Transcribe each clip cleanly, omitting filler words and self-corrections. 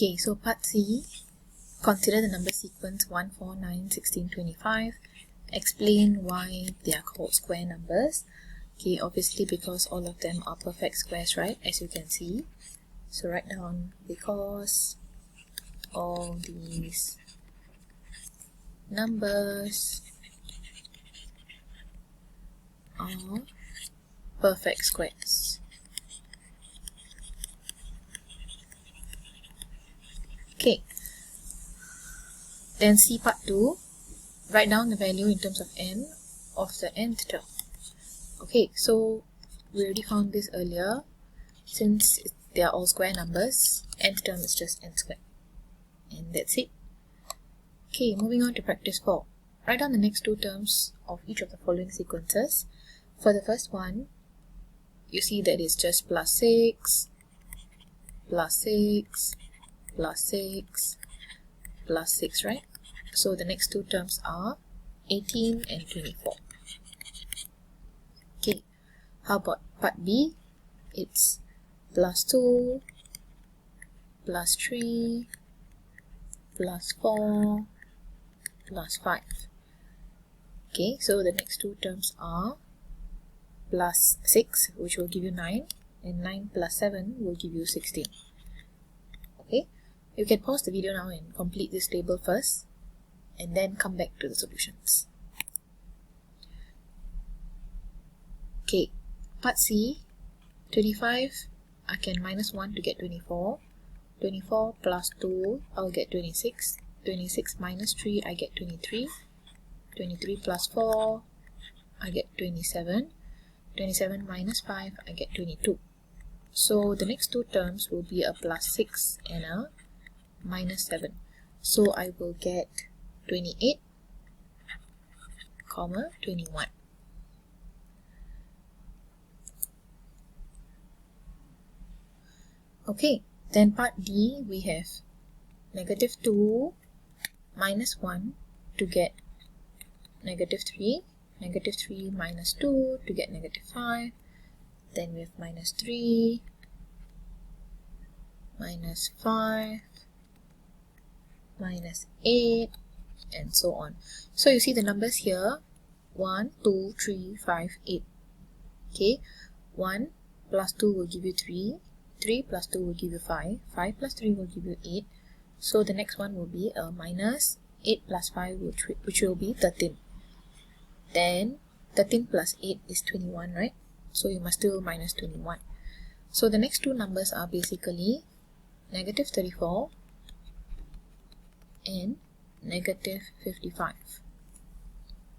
Okay, so part C, consider the number sequence 1, 4, 9, 16, 25. Explain why they are called square numbers. Okay, obviously because all of them are perfect squares, right? As you can see. So write down because all these numbers are perfect squares. Okay, then see part 2. Write down the value in terms of n of the nth term. Okay, so we already found this earlier. Since they are all square numbers, nth term is just n squared. And that's it. Okay, moving on to practice 4. Write down the next two terms of each of the following sequences. For the first one, you see that it's just plus 6, plus 6, plus 6, plus 6, right? So the next two terms are 18 and 24. Okay, how about part B? It's plus 2, plus 3, plus 4, plus 5. Okay, so the next two terms are plus 6, which will give you 9, and 9 plus 7 will give you 16. Okay, you can pause the video now and complete this table first, and then come back to the solutions. Okay, part C, 25, I can minus 1 to get 24. 24 plus 2, I'll get 26. 26 minus 3, I get 23. 23 plus 4, I get 27. 27 minus 5, I get 22. So the next two terms will be a plus 6 and a minus 7. So I will get 28, comma 21. Okay, then part D, we have negative 2 minus 1 to get negative 3. Negative 3 minus 2 to get negative 5. Then we have minus 3, minus 5, minus 8, and so on. So you see the numbers here, 1, 2, 3, 5, 8. Okay, 1 plus 2 will give you 3. 3 plus 2 will give you 5. 5 plus 3 will give you 8. So the next one will be a minus 8 plus 5, which will be 13. Then 13 plus 8 is 21, right? So you must do minus 21. So the next two numbers are basically negative 34 and negative 55.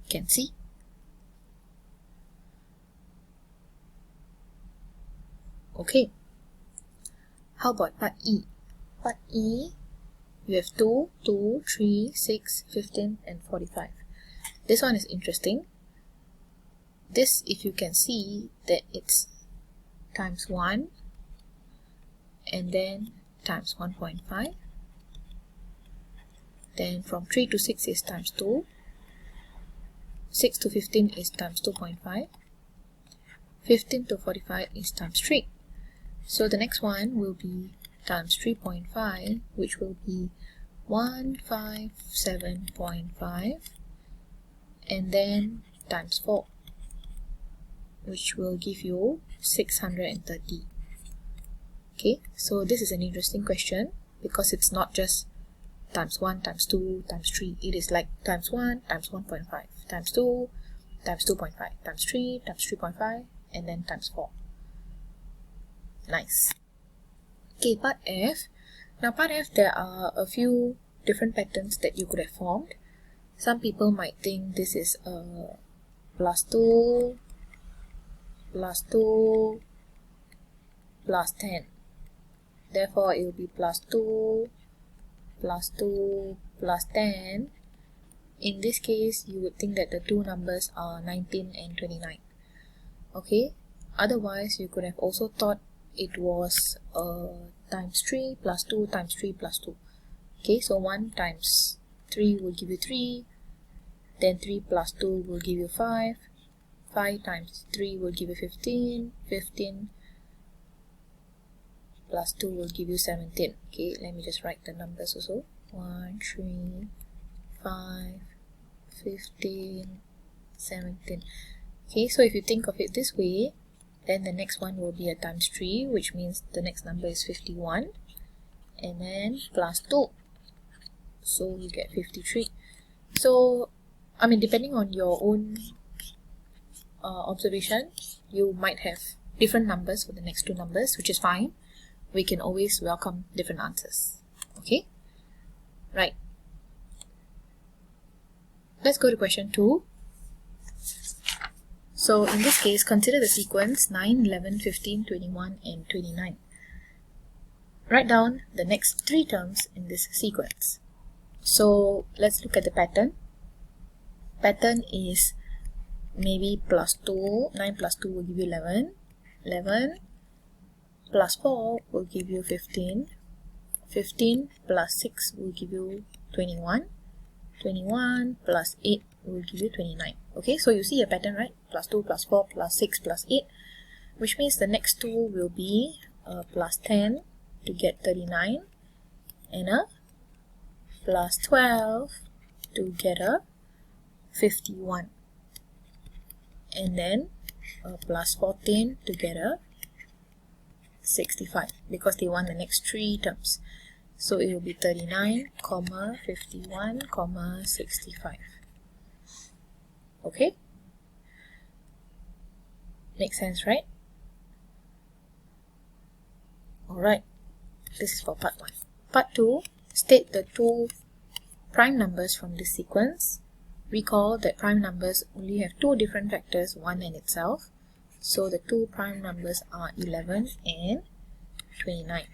Can see? Okay. How about part E? Part E, you have 2, 2, 3, 6, 15, and 45. This one is interesting. This, if you can see that it's times 1 and then times 1.5. Then from 3 to 6 is times 2. 6 to 15 is times 2.5. 15 to 45 is times 3. So the next one will be times 3.5, which will be 157.5, and then times 4, which will give you 630. Okay, so this is an interesting question because it's not just times 1, times 2, times 3. It is like times 1, times 1.5, times 2, times 2.5, times 3, times 3.5, and then times 4. Nice. Okay, part F. Now part F, there are a few different patterns that you could have formed. Some people might think this is a plus 2, plus 2, plus 10. Therefore, it will be plus 2, plus 2, plus 10. In this case, you would think that the two numbers are 19 and 29. Okay, otherwise, you could have also thought it was times 3 plus 2 times 3 plus 2. Okay, so 1 times 3 will give you 3, then 3 plus 2 will give you 5, 5 times 3 will give you 15, 15 plus 2 will give you 17. Okay, let me just write the numbers also. 1, 3, 5, 15, 17. Okay, so if you think of it this way, then the next one will be a times 3, which means the next number is 51, and then plus 2, so you get 53. So, I mean, depending on your own observation, you might have different numbers for the next two numbers, which is fine. We can always welcome different answers. Okay, right. Let's go to question 2. So in this case, consider the sequence 9, 11, 15, 21, and 29. Write down the next 3 terms in this sequence. So let's look at the pattern. Pattern is maybe plus 2, 9 plus 2 will give you 11, 11 plus 4 will give you 15, 15 plus 6 will give you 21, 21 plus 8 will give you 29. Okay, so you see a pattern, right? Plus 2 plus 4 plus 6 plus 8, which means the next two will be plus 10 to get 39, and a plus 12 to get a 51, and then a plus 14 to get a 65, because they want the next 3 terms. So it will be 39, 51, 65. Okay? Makes sense, right? Alright, this is for part 1. Part 2, state the 2 prime numbers from this sequence. Recall that prime numbers only have 2 different factors, one and itself. So the 2 prime numbers are 11 and 29.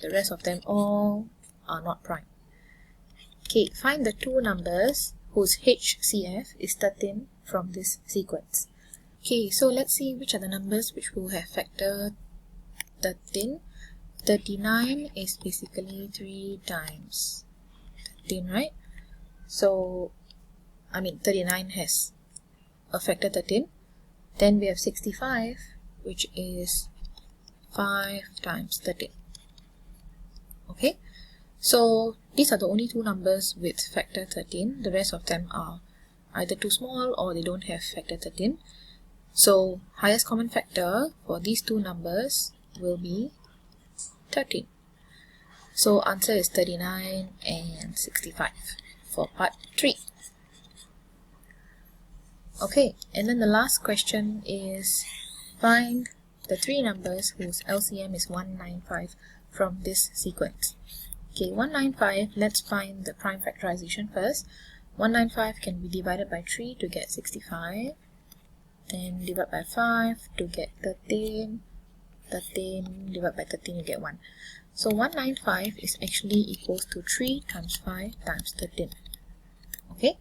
The rest of them all are not prime. Okay, find the 2 numbers whose HCF is 13 from this sequence. Okay, so let's see which are the numbers which will have factor 13. 39 is basically 3 times 13, right? So, I mean 39 has a factor 13. Then we have 65, which is 5 times 13. Okay, so these are the only 2 numbers with factor 13. The rest of them are either too small or they don't have factor 13. So highest common factor for these 2 numbers will be 13. So answer is 39 and 65 for part 3. Okay, and then the last question is find the 3 numbers whose LCM is 195 from this sequence. Okay, 195, let's find the prime factorization first. 195 can be divided by 3 to get 65. Then divide by 5 to get 13. 13 divided by 13 you get 1. So 195 is actually equals to 3 times 5 times 13. Okay,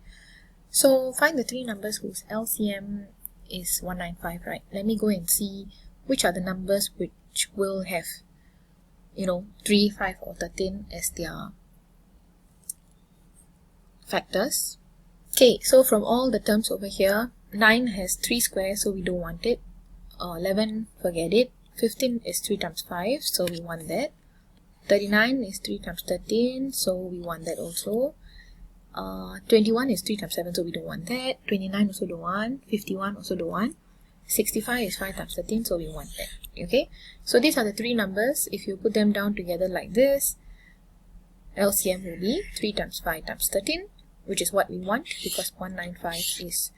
so find the 3 numbers whose LCM is 195, right? Let me go and see which are the numbers which will have 3, 5 or 13 as their factors. Okay, so from all the terms over here, 9 has 3 squares, so we don't want it. 11, forget it. 15 is 3 times 5, so we want that. 39 is 3 times 13, so we want that also. 21 is 3 times 7, so we don't want that. 29 also don't want. 51 also don't want. 65 is 5 times 13, so we want that. Okay, so these are the 3 numbers. If you put them down together like this, LCM will be 3 times 5 times 13, which is what we want because 195 is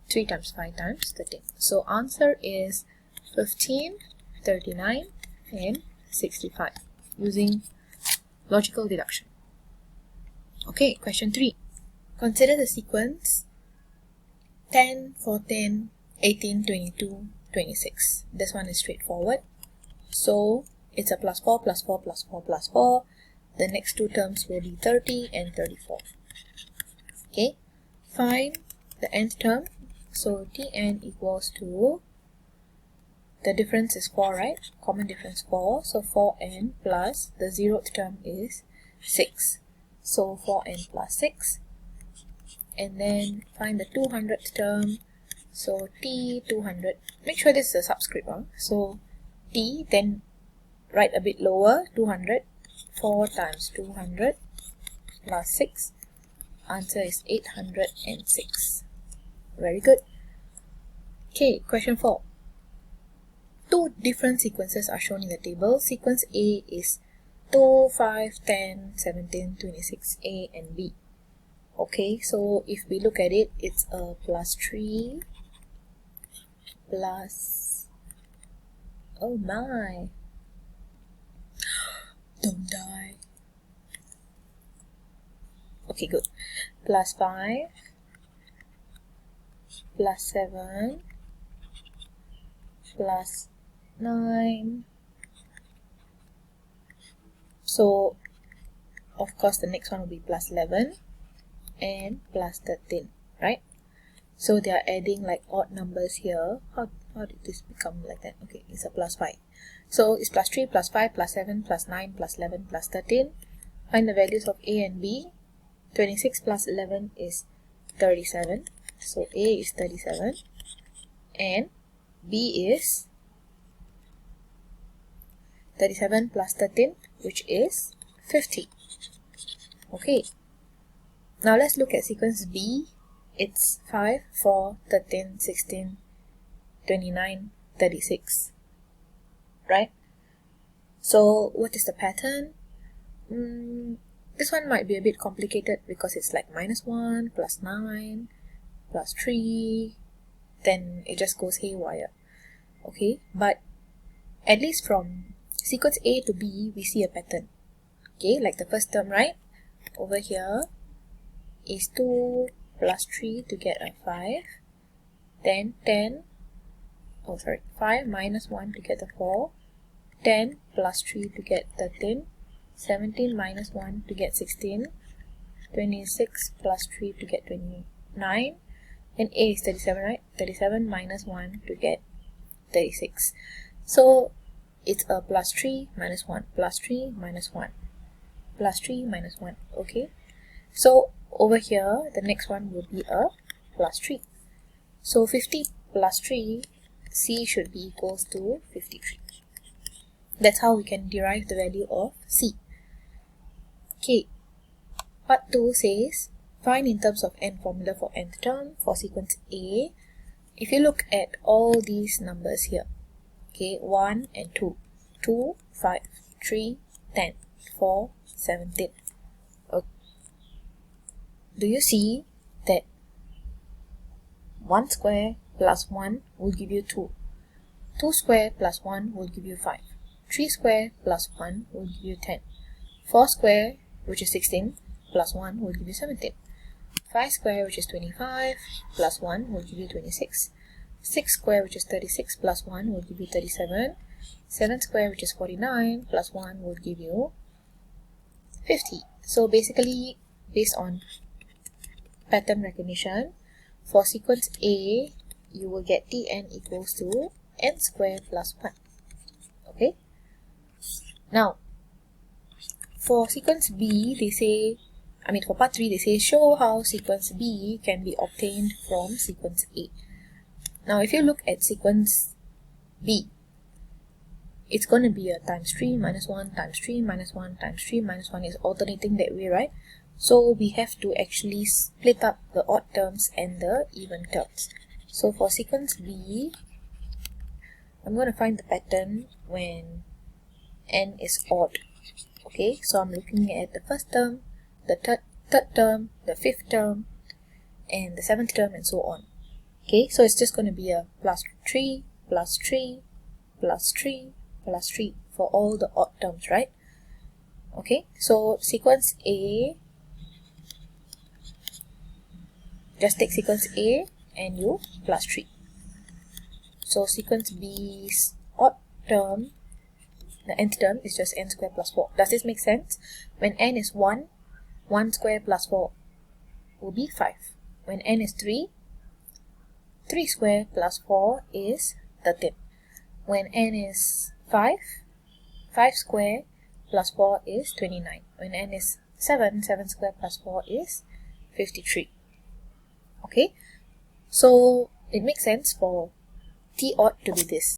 3 times 5 times 13. So answer is 15, 39 and 65 using logical deduction. Okay, question 3. Consider the sequence 10, 14, 18, 22, 26. This one is straightforward. So it's a plus 4, plus 4, plus 4, plus 4. The next 2 terms will be 30 and 34. Okay, find the nth term. So Tn equals to, the difference is 4, right? Common difference 4. So 4n plus the 0th term is 6. So 4n plus 6. And then find the 200th term. So T 200. Make sure this is a subscript. So T, then write a bit lower, 200. 4 times 200 plus 6. Answer is 806. Very good. Okay, question 4. Two different sequences are shown in the table. Sequence A is 2, 5, 10, 17, 26, A and B. Okay, so if we look at it, it's a plus 3 plus, oh my, don't die. Okay, good. Plus 5 plus 7 plus 9. So of course the next one will be plus 11 and plus 13, right? So they are adding like odd numbers here. How did this become like that? Okay, it's a plus 5. So it's plus 3 plus 5 plus 7 plus 9 plus 11 plus 13. Find the values of A and B. 26 plus 11 is 37. So A is 37 and B is 37 plus 13, which is 50. Okay, now let's look at sequence B. It's 5, 4, 13, 16, 29, 36, right? So what is the pattern? This one might be a bit complicated because it's like minus 1 plus 9 plus 3, then it just goes haywire. Okay, but at least from sequence A to B, we see a pattern. Okay, like the first term, right? Over here is 2 plus 3 to get a 5. Then 5 minus 1 to get a 4. 10 plus 3 to get 13. 17 minus 1 to get 16. 26 plus 3 to get 29. And A is 37, right? 37 minus 1 to get 36. So it's a plus 3 minus 1, plus 3 minus 1, plus 3 minus 1. Okay, so over here the next one will be a plus 3. So 50 plus 3, C should be equals to 53. That's how we can derive the value of C. Okay, part 2 says find in terms of n formula for nth term for sequence A. If you look at all these numbers here, okay, 1 and 2, 2, 5, 3, 10, 4, 17. Okay. Do you see that 1 square plus 1 will give you 2, 2 square plus 1 will give you 5, 3 square plus 1 will give you 10, 4 square, which is 16, plus 1 will give you 17, 5 square, which is 25, plus 1 will give you 26, 6 square, which is 36, plus 1 will give you 37, 7 square, which is 49, plus 1 will give you 50. So basically, based on pattern recognition, for sequence A, you will get Tn equals to n square plus 1. Okay? Now, for sequence B, they say, for part 3, they say, show how sequence B can be obtained from sequence A. Now, if you look at sequence B, it's going to be a times 3 minus 1 times 3 minus 1 times 3 minus 1 is alternating that way, right? So we have to actually split up the odd terms and the even terms. So for sequence B, I'm going to find the pattern when n is odd. Okay, so I'm looking at the first term, the third term, the fifth term, and the seventh term, and so on. Okay, so it's just going to be a plus 3, plus 3, plus 3, plus 3 for all the odd terms, right? Okay, so sequence A, just take sequence A and you plus 3. So sequence B's odd term, the nth term is just n squared plus 4. Does this make sense? When n is 1, 1 squared plus 4 will be 5. When n is 3, 3 squared plus 4 is 13. When n is 5, 5 squared plus 4 is 29. When n is 7, 7 squared plus 4 is 53. Okay, so it makes sense for T odd to be this.